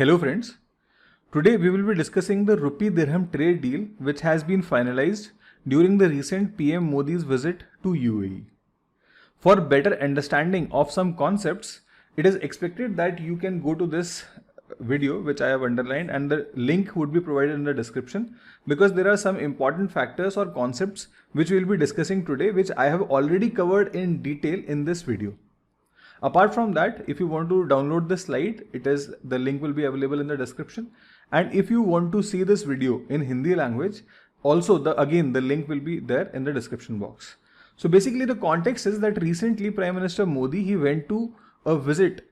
Hello friends, today we will be discussing the Rupee-Dirham trade deal which has been finalized during the recent PM Modi's visit to UAE. For better understanding of some concepts, it is expected that you can go to this video which I have underlined, and the link would be provided in the description, because there are some important factors or concepts which we will be discussing today which I have already covered in detail in this video. Apart from that, if you want to download the slide, the link will be available in the description. And if you want to see this video in Hindi language, also the link will be there in the description box. So basically the context is that recently Prime Minister Modi, he went to a visit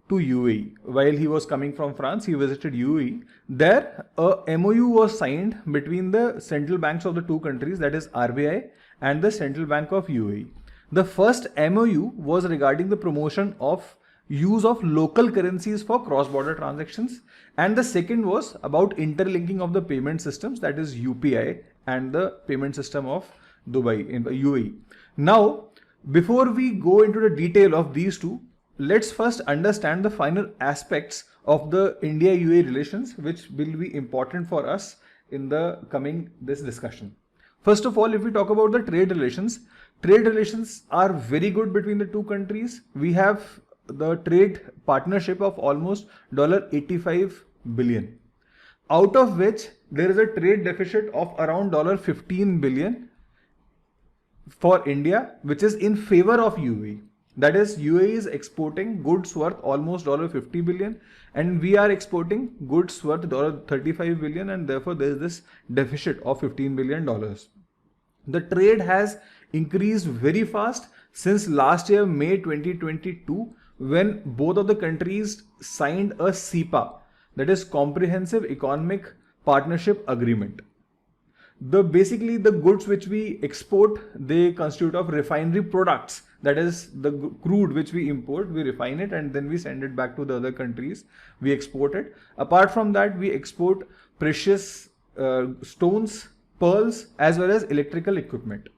to UAE. While he was coming from France, he visited UAE. There a MOU was signed between the central banks of the two countries, that is RBI and the Central Bank of UAE. The first MOU was regarding the promotion of use of local currencies for cross-border transactions, and the second was about interlinking of the payment systems, that is UPI, and the payment system of Dubai in UAE. Now, before we go into the detail of these two, let's first understand the final aspects of the India-UAE relations, which will be important for us in the coming this discussion. First of all, if we talk about the trade relations are very good between the two countries. We have the trade partnership of almost $85 billion, out of which there is a trade deficit of around $15 billion for India, which is in favor of UAE. That is, UAE is exporting goods worth almost $50 billion, and we are exporting goods worth $35 billion, and therefore there is this deficit of $15 billion. The trade has increased very fast since last year, May 2022, when both of the countries signed a CEPA, that is Comprehensive Economic Partnership Agreement. Basically the goods which we export, they constitute of refinery products, that is the crude which we import, we refine it and then we send it back to the other countries, we export it. Apart from that, we export precious stones, pearls, as well as electrical equipment.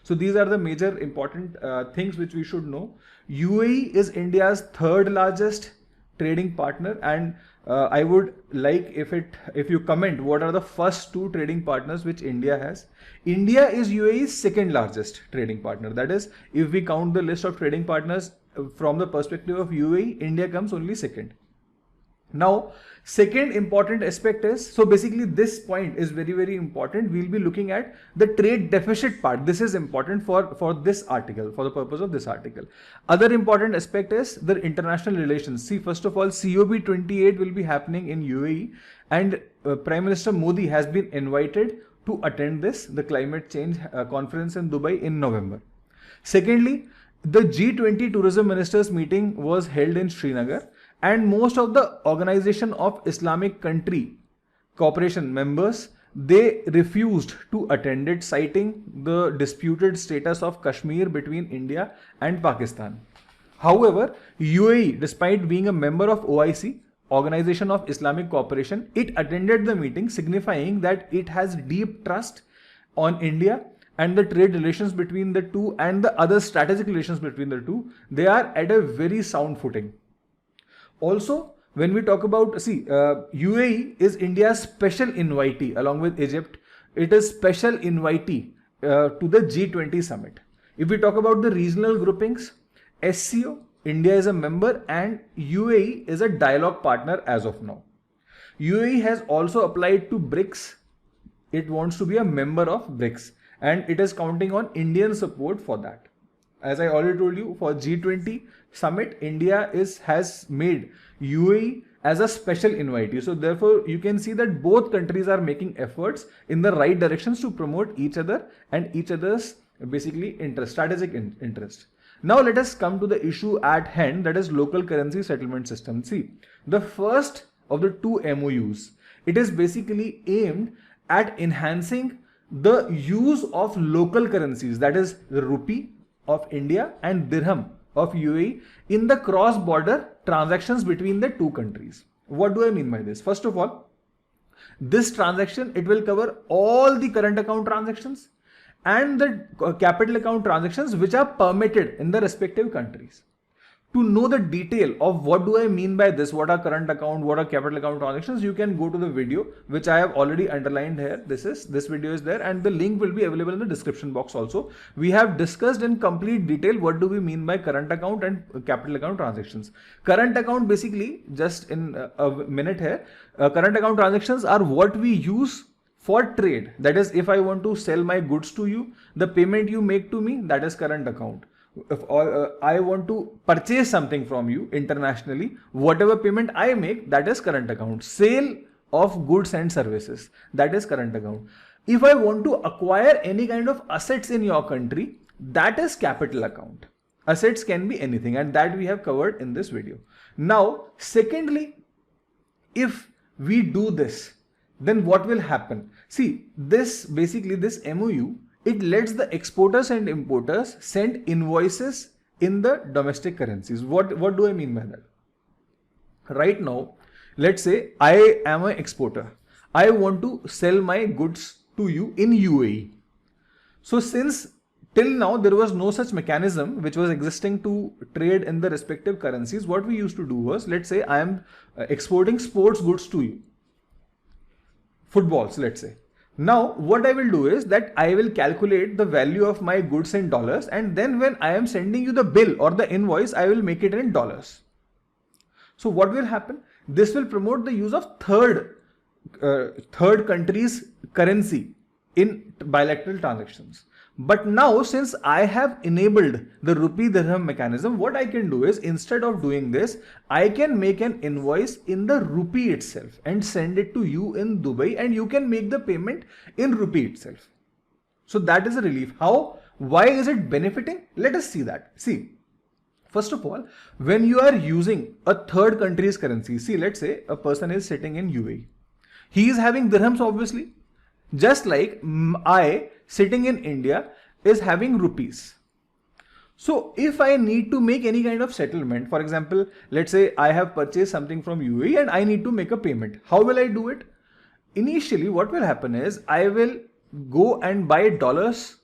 So these are the major important things which we should know. UAE is India's third largest trading partner, and I would like if you comment what are the first two trading partners which India has. India is UAE's second largest trading partner. That is, if we count the list of trading partners from the perspective of UAE, India comes only second. Now, second important aspect is, so basically this point is very, very important. We'll be looking at the trade deficit part. This is important for this article, for the purpose of this article. Other important aspect is the international relations. See, first of all, COP28 will be happening in UAE, and Prime Minister Modi has been invited to attend the climate change conference in Dubai in November. Secondly, the G20 tourism ministers meeting was held in Srinagar, and most of the Organization of Islamic Country Cooperation members, they refused to attend it, citing the disputed status of Kashmir between India and Pakistan. However, UAE, despite being a member of OIC, Organization of Islamic Cooperation, it attended the meeting, signifying that it has deep trust on India, and the trade relations between the two and the other strategic relations between the two, they are at a very sound footing. Also, when we talk about, UAE is India's special invitee along with Egypt. It is special invitee to the G20 summit. If we talk about the regional groupings, SCO, India is a member and UAE is a dialogue partner as of now. UAE has also applied to BRICS. It wants to be a member of BRICS, and it is counting on Indian support for that. As I already told you, for G20 summit, India has made UAE as a special invitee. So therefore, you can see that both countries are making efforts in the right directions to promote each other and each other's basically strategic interest. Now let us come to the issue at hand, that is local currency settlement system. See, the first of the two MOUs, it is basically aimed at enhancing the use of local currencies, that is the rupee of India and dirham of UAE in the cross-border transactions between the two countries. What do I mean by this? First of all, this transaction, it will cover all the current account transactions and the capital account transactions which are permitted in the respective countries. to know the detail of what do I mean by this, what are current account, what are capital account transactions, you can go to the video which I have already underlined here. This video is there, and the link will be available in the description box also. We have discussed in complete detail what do we mean by current account and capital account transactions. Current account, basically, just in a minute here, current account transactions are what we use for trade. That is, if I want to sell my goods to you, the payment you make to me, that is current account. If I want to purchase something from you internationally, whatever payment I make, that is current account. Sale of goods and services, that is current account. If I want to acquire any kind of assets in your country, that is capital account. Assets can be anything, and that we have covered in this video. Now, secondly, if we do this, then what will happen? See, this MOU, it lets the exporters and importers send invoices in the domestic currencies. What do I mean by that? Right now, let's say I am an exporter. I want to sell my goods to you in UAE. So since till now there was no such mechanism which was existing to trade in the respective currencies, what we used to do was, let's say I am exporting sports goods to you. Footballs, let's say. Now, what I will do is that I will calculate the value of my goods in dollars, and then when I am sending you the bill or the invoice, I will make it in dollars. So what will happen? This will promote the use of third country's currency in bilateral transactions. But now, since I have enabled the Rupee-Dirham mechanism, what I can do is, instead of doing this, I can make an invoice in the rupee itself and send it to you in Dubai, and you can make the payment in rupee itself. So that is a relief. How? Why is it benefiting? Let us see that. See, first of all, when you are using a third country's currency, see, let's say a person is sitting in UAE. He is having dirhams, obviously, just like I, sitting in India, is having rupees. So if I need to make any kind of settlement, for example, let's say I have purchased something from UAE and I need to make a payment. How will I do it? Initially, what will happen is I will go and buy dollars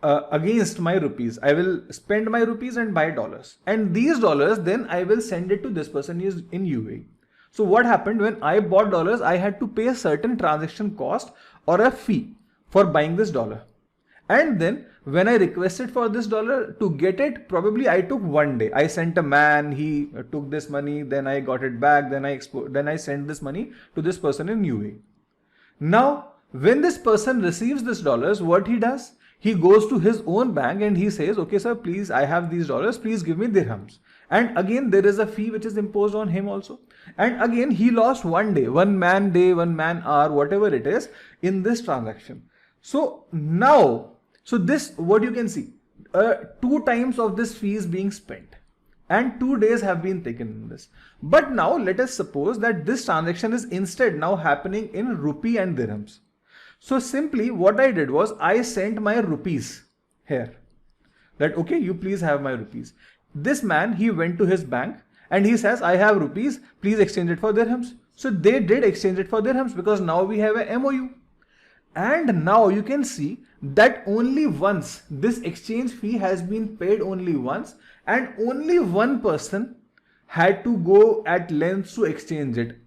against my rupees. I will spend my rupees and buy dollars. And these dollars, then I will send it to this person who is in UAE. So what happened, when I bought dollars, I had to pay a certain transaction cost or a fee for buying this dollar. And then when I requested for this dollar to get it, probably I took one day. I sent a man, he took this money, then I got it back, then I sent this money to this person in UAE. Now, when this person receives this dollars, what he does? He goes to his own bank and he says, okay sir, please, I have these dollars, please give me dirhams. And again, there is a fee which is imposed on him also. And again, he lost one day, one man hour, whatever it is, in this transaction. So now, this, what you can see, 2 times of this fee is being spent and 2 days have been taken in this. But now let us suppose that this transaction is instead now happening in rupee and dirhams. So simply what I did was I sent my rupees here, that okay, you please have my rupees. This man, he went to his bank and he says, I have rupees, please exchange it for dirhams. So they did exchange it for dirhams because now we have a MOU. And now you can see that only once this exchange fee has been paid, only once, and only one person had to go at lengths to exchange it.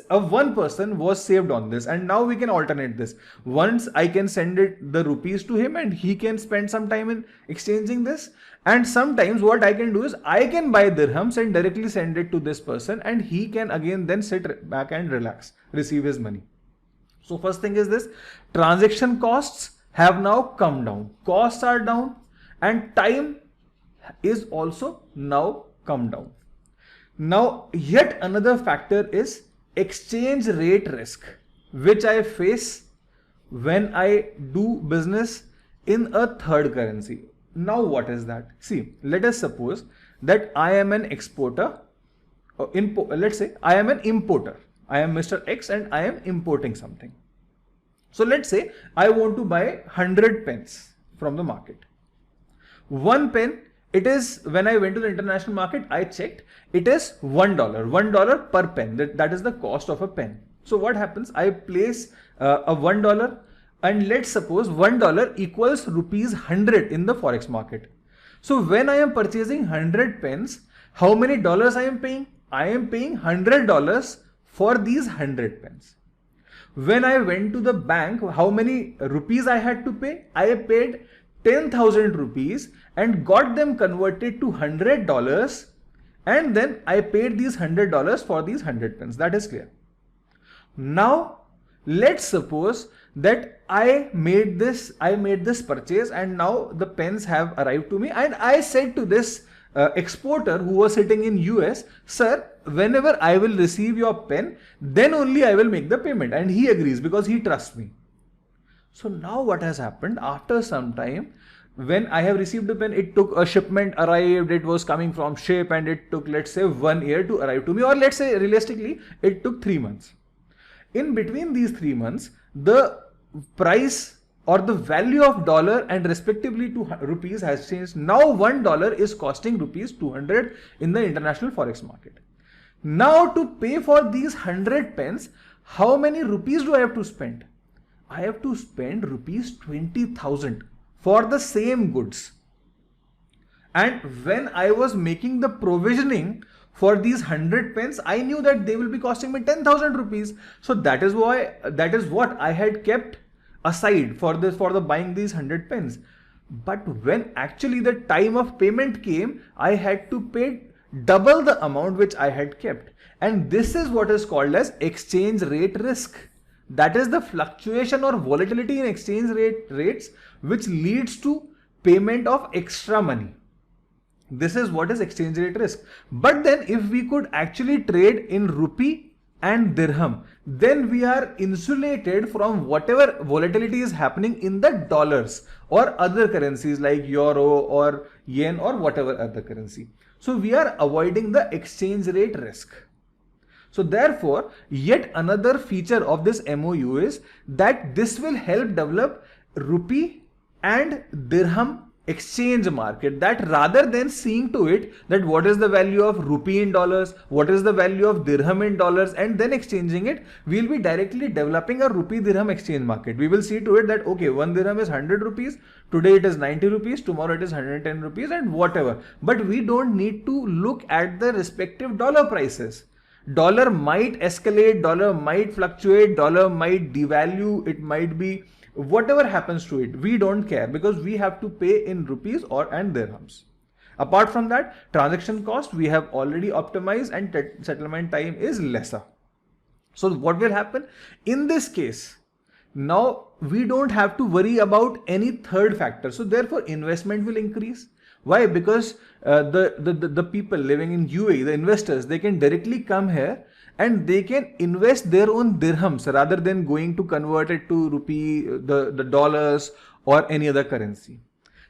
One person was saved on this, and now we can alternate this. Once I can send it the rupees to him and he can spend some time in exchanging this, and sometimes what I can do is I can buy dirhams and directly send it to this person, and he can again then sit back and relax, receive his money. So first thing is this, transaction costs have now come down, costs are down, and time is also now come down. Now, yet another factor is exchange rate risk, which I face when I do business in a third currency. Now, what is that? See, let us suppose that I am an exporter. Let's say I am an importer. I am Mr. X and I am importing something. So let's say I want to buy 100 pens from the market. One pen, it is, when I went to the international market, I checked, it is $1, $1 per pen. That is the cost of a pen. So what happens? I place a $1, and let's suppose $1 equals rupees 100 in the forex market. So when I am purchasing 100 pens, how many dollars I am paying? I am paying $100 for these 100 pens. When I went to the bank, how many rupees I had to pay? I paid 10,000 rupees and got them converted to $100, and then I paid these $100 for these 100 pens. That is clear. Now let's suppose that I made this purchase, and now the pens have arrived to me, and I said to this exporter who was sitting in US, sir, whenever I will receive your pen, then only I will make the payment. And he agrees because he trusts me. So now what has happened? After some time, when I have received the pen, it took a shipment arrived, it was coming from ship, and it took, let's say, 1 year to arrive to me, or let's say realistically it took 3 months. In between these 3 months, the price or the value of dollar and respectively to rupees has changed. Now $1 is costing rupees 200 in the international forex market. Now to pay for these 100 pens, how many rupees do I have to spend? I have to spend rupees 20,000 for the same goods. And when I was making the provisioning for these 100 pens, I knew that they will be costing me 10,000 rupees. So that is what I had kept aside for the buying these 100 pens. But when actually the time of payment came, I had to pay double the amount which I had kept. And this is what is called as exchange rate risk. That is the fluctuation or volatility in exchange rates which leads to payment of extra money. This is what is exchange rate risk. But then if we could actually trade in rupee and dirham, then we are insulated from whatever volatility is happening in the dollars or other currencies like euro or yen or whatever other currency. So we are avoiding the exchange rate risk. So therefore, yet another feature of this MOU is that this will help develop rupee and dirham exchange market, that rather than seeing to it that what is the value of rupee in dollars, what is the value of dirham in dollars, and then exchanging it, we'll be directly developing a rupee dirham exchange market. We will see to it that okay, 1 dirham is 100 rupees, today it is 90 rupees, tomorrow it is 110 rupees, and whatever. But we don't need to look at the respective dollar prices. Dollar might escalate, dollar might fluctuate, dollar might devalue, it might be whatever happens to it, we don't care, because we have to pay in rupees and dirhams. Apart from that, transaction cost we have already optimized, and settlement time is lesser. So what will happen in this case? Now we don't have to worry about any third factor. So therefore investment will increase. Why? Because the people living in UAE, the investors, they can directly come here and they can invest their own dirhams rather than going to convert it to rupee, the dollars or any other currency.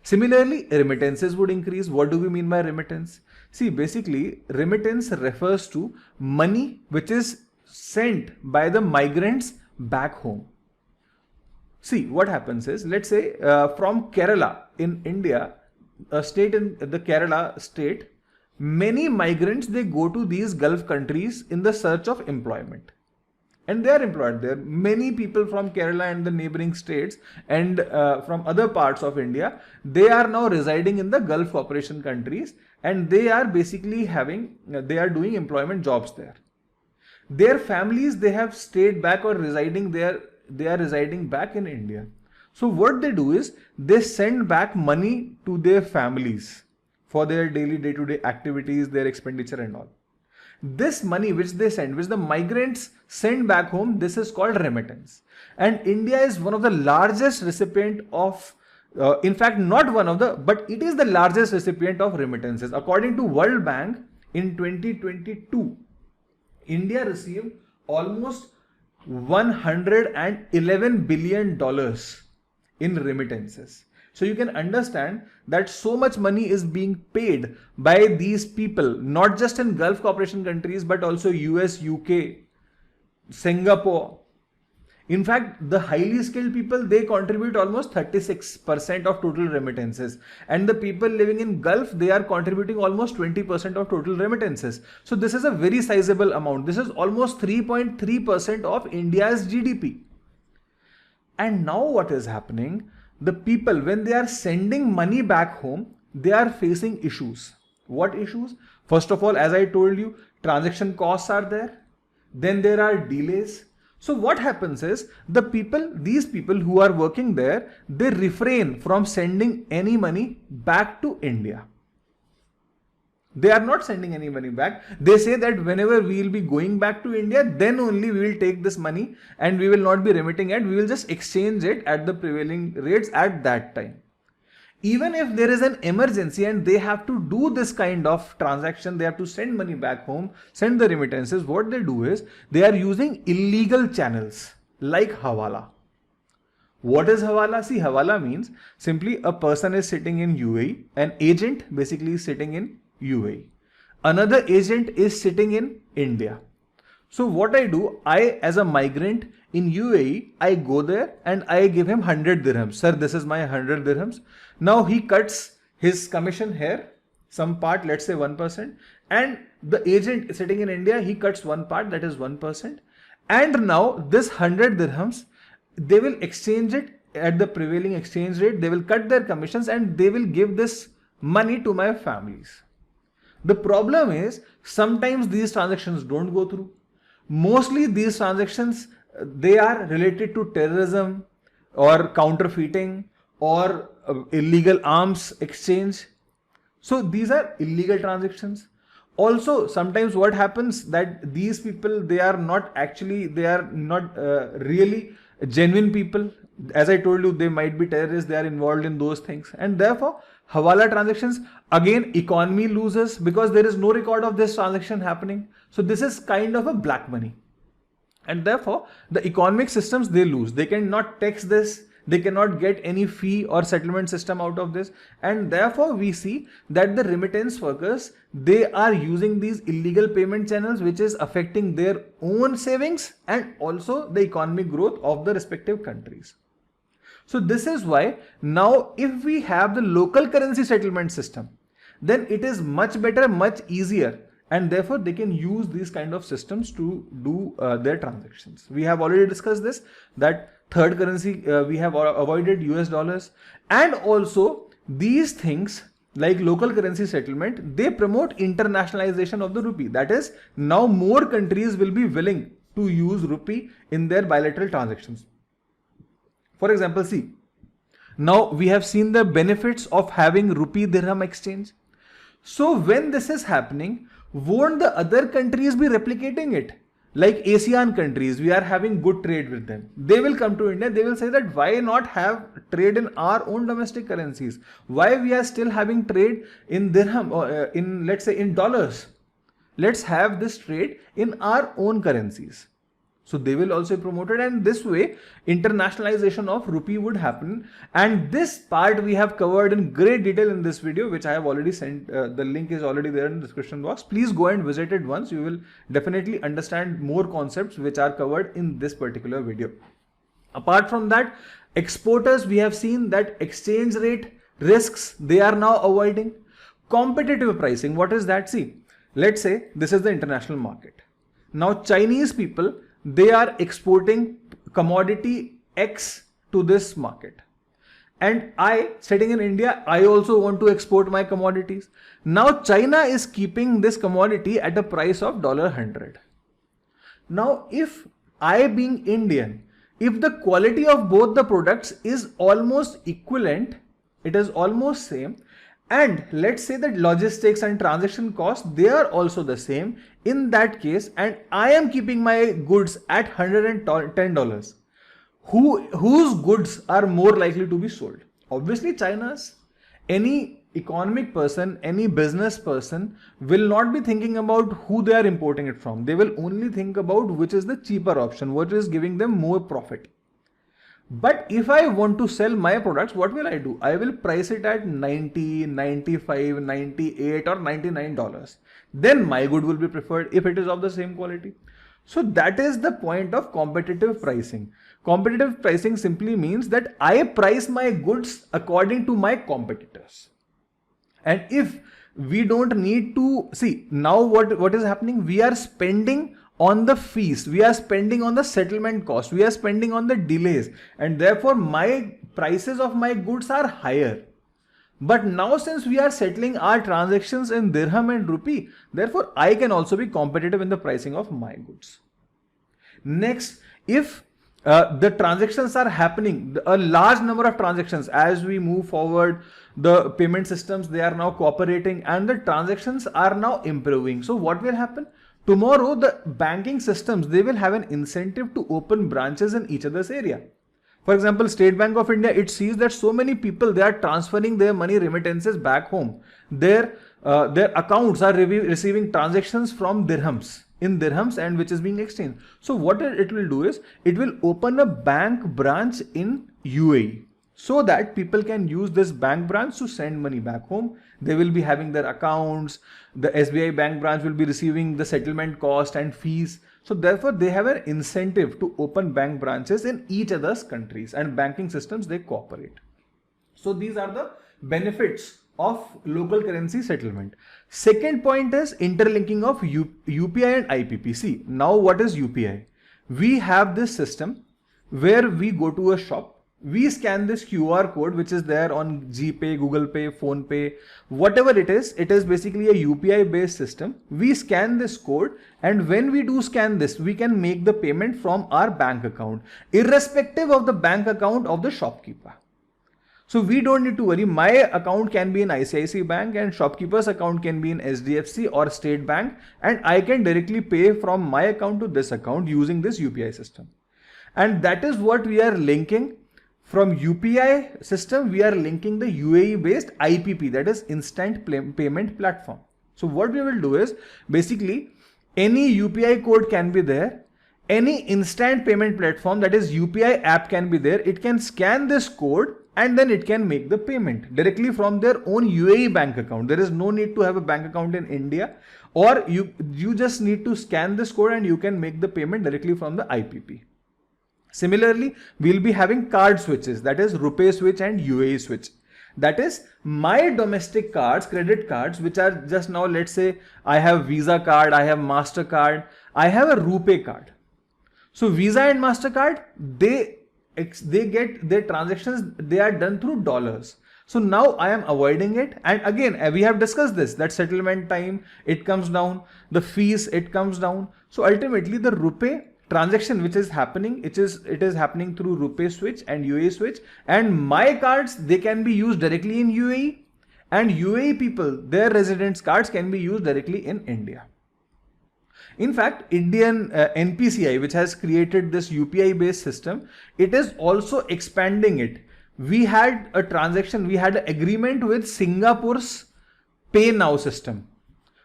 Similarly, remittances would increase. What do we mean by remittance? See, basically remittance refers to money which is sent by the migrants back home. See, what happens is, let's say from Kerala in India, a state in the Kerala state, many migrants, they go to these Gulf countries in the search of employment, and they are employed there. Many people from Kerala and the neighboring states and from other parts of India, they are now residing in the Gulf cooperation countries, and they are basically they are doing employment jobs there. Their families, they have stayed back or residing there, they are residing back in India. So what they do is they send back money to their families for their daily day-to-day activities, their expenditure and all. This money which they send, which the migrants send back home, this is called remittance. And India is one of the largest recipient of, in fact not one of the, but it is the largest recipient of remittances. According to World Bank, in 2022, India received almost $111 billion in remittances. So you can understand that so much money is being paid by these people, not just in Gulf cooperation countries, but also US, UK, Singapore. In fact, the highly skilled people, they contribute almost 36% of total remittances. And the people living in Gulf, they are contributing almost 20% of total remittances. So this is a very sizable amount. This is almost 3.3% of India's GDP. And now what is happening? The people, when they are sending money back home, they are facing issues. What issues? First of all, as I told you, transaction costs are there. Then there are delays. So what happens is these people who are working there, they refrain from sending any money back to India. They are not sending any money back. They say that whenever we will be going back to India, then only we will take this money and we will not be remitting it. We will just exchange it at the prevailing rates at that time. Even if there is an emergency and they have to do this kind of transaction, they have to send money back home, send the remittances, what they do is they are using illegal channels like Hawala. What is Hawala? See, Hawala means simply a person is sitting in UAE, an agent basically is sitting in UAE. Another agent is sitting in India. So what I do, I as a migrant in UAE, I go there and I give him 100 dirhams. Sir, this is my 100 dirhams. Now he cuts his commission here, some part, let's say 1%. And the agent sitting in India, he cuts one part, that is 1%. And now this 100 dirhams, they will exchange it at the prevailing exchange rate. They will cut their commissions and they will give this money to my families. The problem is sometimes these transactions don't go through. Mostly these transactions, they are related to terrorism or counterfeiting or illegal arms exchange. So these are illegal transactions. Also, sometimes what happens that these people, they are not really genuine people. As I told you, they might be terrorists, they are involved in those things. And therefore, Hawala transactions, again, economy loses because there is no record of this transaction happening. So this is kind of a black money. And therefore, the economic systems, they lose. They cannot tax this. They cannot get any fee or settlement system out of this. And therefore, we see that the remittance workers, they are using these illegal payment channels, which is affecting their own savings and also the economic growth of the respective countries. So this is why now if we have the local currency settlement system, then it is much better, much easier. And therefore, they can use these kind of systems to do their transactions. We have already discussed this, that third currency, we have avoided US dollars. And also these things like local currency settlement, they promote internationalization of the rupee. That is, now more countries will be willing to use rupee in their bilateral transactions. For example, see, now we have seen the benefits of having Rupee-Dirham exchange. So when this is happening, won't the other countries be replicating it? Like ASEAN countries, we are having good trade with them. They will come to India, they will say that why not have trade in our own domestic currencies? Why we are still having trade in dirham or in, let's say, in dollars? Let's have this trade in our own currencies. So they will also promote it, and this way internationalization of rupee would happen. And this part we have covered in great detail in this video, which I have already sent. The link is already there in the description box. Please go and visit it once. You will definitely understand more concepts which are covered in this particular video. Apart from that, exporters, we have seen that exchange rate risks, they are now avoiding. Competitive pricing, what is that? See, let's say this is the international market. Now Chinese people, they are exporting commodity X to this market. And I, sitting in India, I also want to export my commodities. Now China is keeping this commodity at a price of $100. Now if I, being Indian, if the quality of both the products is almost equivalent, it is almost same, and let's say that logistics and transaction costs, they are also the same. In that case, and I am keeping my goods at $110, whose goods are more likely to be sold? Obviously China's. Any economic person, any business person will not be thinking about who they are importing it from. They will only think about which is the cheaper option, what is giving them more profit. But if I want to sell my products, what will I do? I will price it at $90, $95, $98 or $99. Then my good will be preferred if it is of the same quality. So that is the point of competitive pricing. Competitive pricing simply means that I price my goods according to my competitors. And if we don't need to see now what is happening, we are spending on the fees, we are spending on the settlement cost, we are spending on the delays, and therefore my prices of my goods are higher. But now since we are settling our transactions in dirham and rupee, therefore I can also be competitive in the pricing of my goods. Next, if the transactions are happening, a large number of transactions, as we move forward, the payment systems, they are now cooperating and the transactions are now improving. So what will happen? Tomorrow, the banking systems, they will have an incentive to open branches in each other's area. For example, State Bank of India, it sees that so many people, they are transferring their money remittances back home. Their accounts are receiving transactions from dirhams, in dirhams, and which is being exchanged. So what it will do is, it will open a bank branch in UAE so that people can use this bank branch to send money back home. They will be having their accounts. The SBI bank branch will be receiving the settlement cost and fees. So therefore, they have an incentive to open bank branches in each other's countries, and banking systems, they cooperate. So these are the benefits of local currency settlement. Second point is interlinking of UPI and IPP. See, now what is UPI? We have this system where we go to a shop, we scan this QR code which is there on GPay, Google Pay, Phone Pay, whatever it is basically a UPI based system. We scan this code, and when we do scan this, we can make the payment from our bank account, irrespective of the bank account of the shopkeeper. So we don't need to worry. My account can be in ICICI Bank and shopkeeper's account can be in SDFC or State Bank, and I can directly pay from my account to this account using this UPI system. And that is what we are linking. From UPI system, we are linking the UAE based IPP, that is instant payment platform. So what we will do is, basically any UPI code can be there, any instant payment platform, that is UPI app, can be there. It can scan this code and then it can make the payment directly from their own UAE bank account. There is no need to have a bank account in India, or you just need to scan this code and you can make the payment directly from the IPP. Similarly, we'll be having card switches, that is Rupee switch and UAE switch. That is my domestic cards, credit cards, which are just now, let's say I have Visa card, I have MasterCard, I have a Rupee card. So Visa and MasterCard, they get their transactions, they are done through dollars. So now I am avoiding it. And again, we have discussed this, that settlement time, it comes down, the fees, it comes down. So ultimately the Rupee transaction which is happening, it is happening through Rupee switch and UAE switch, and my cards, they can be used directly in UAE, and UAE people, their residents cards can be used directly in India. In fact, Indian NPCI, which has created this UPI based system, it is also expanding it. We had a transaction, we had an agreement with Singapore's Pay Now system,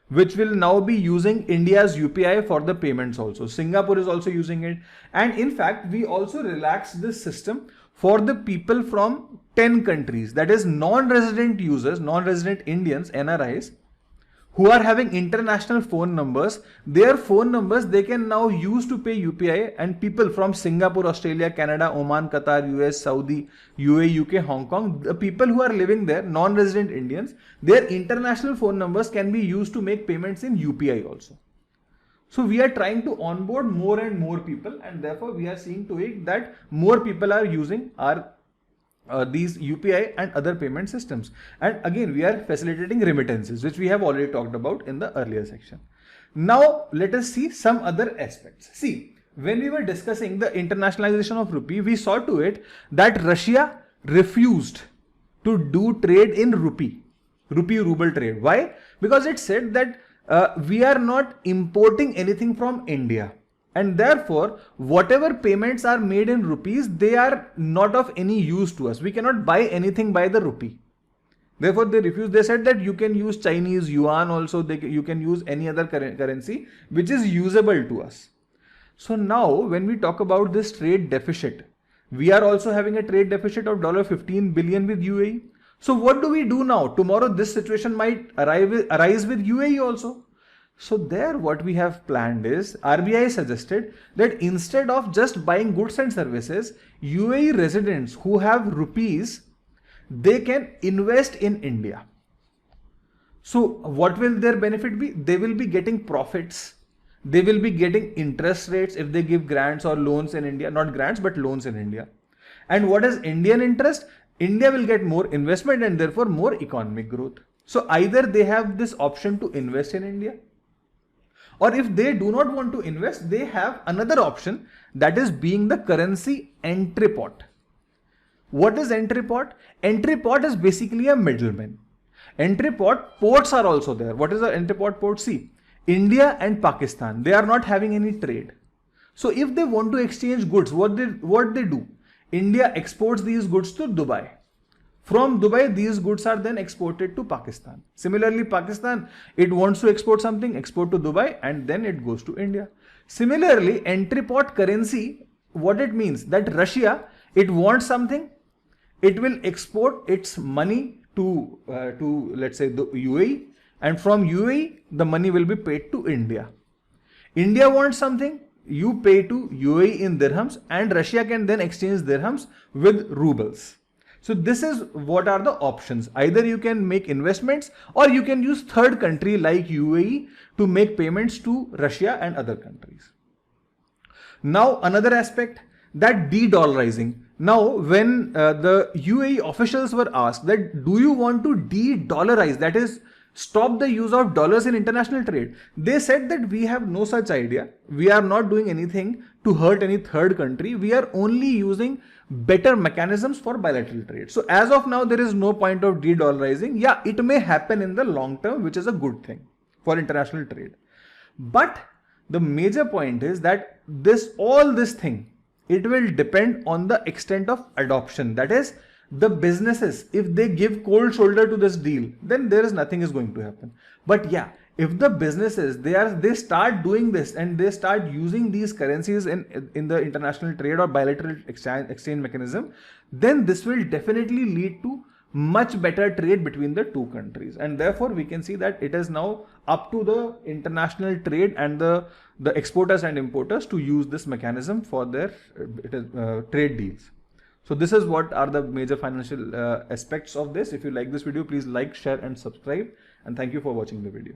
which will now be using India's UPI for the payments also. Singapore is also using it. And in fact, we also relaxed this system for the people from 10 countries, that is non-resident users, non-resident Indians, NRIs, who are having international phone numbers. Their phone numbers, they can now use to pay UPI, and people from Singapore, Australia, Canada, Oman, Qatar, US, Saudi, UAE, UK, Hong Kong, the people who are living there, non-resident Indians, their international phone numbers can be used to make payments in UPI also. So we are trying to onboard more and more people, and therefore we are seeing to it that more people are using our these UPI and other payment systems. And again, we are facilitating remittances, which we have already talked about in the earlier section. Now let us see some other aspects. See, when we were discussing the internationalization of rupee, we saw to it that Russia refused to do trade in rupee ruble trade. Why? Because it said that we are not importing anything from India, and therefore whatever payments are made in rupees, they are not of any use to us. We cannot buy anything by the rupee. Therefore they refused. They said that you can use Chinese yuan also, you can use any other currency which is usable to us. So now when we talk about this trade deficit, we are also having a trade deficit of $15 billion with UAE. So what do we do now? Tomorrow this situation might arise with UAE also. So there what we have planned is, RBI suggested that instead of just buying goods and services, UAE residents who have rupees, they can invest in India. So what will their benefit be? They will be getting profits. They will be getting interest rates if they give grants or loans in India, not grants but loans in India. And what is Indian interest? India will get more investment and therefore more economic growth. So either they have this option to invest in India, or if they do not want to invest, they have another option, that is being the currency entry pot. What is entry pot? Entry pot is basically a middleman. Entry pot, ports are also there. What is the entry pot port? See, India and Pakistan, they are not having any trade. So if they want to exchange goods, what they do? India exports these goods to Dubai. From Dubai, these goods are then exported to Pakistan. Similarly, Pakistan, it wants to export something, export to Dubai, and then it goes to India. Similarly, entry pot currency, what it means? That Russia, it wants something, it will export its money to let's say the UAE, and from UAE, the money will be paid to India. India wants something, you pay to UAE in dirhams, and Russia can then exchange dirhams with rubles. So this is what are the options. Either you can make investments, or you can use third country like UAE to make payments to Russia and other countries. Now another aspect, that de-dollarizing. Now when the UAE officials were asked that do you want to de-dollarize, that is stop the use of dollars in international trade, they said that we have no such idea. We are not doing anything to hurt any third country. We are only using better mechanisms for bilateral trade. So as of now, there is no point of de-dollarizing. Yeah, it may happen in the long term, which is a good thing for international trade. But the major point is that all this thing, it will depend on the extent of adoption. That is, the businesses, if they give cold shoulder to this deal, then nothing is going to happen. But yeah, if the businesses, they start doing this and they start using these currencies in the international trade or bilateral exchange mechanism, then this will definitely lead to much better trade between the two countries. And therefore, we can see that it is now up to the international trade and the exporters and importers to use this mechanism for their trade deals. So this is what are the major financial aspects of this. If you like this video, please like, share and subscribe. And thank you for watching the video.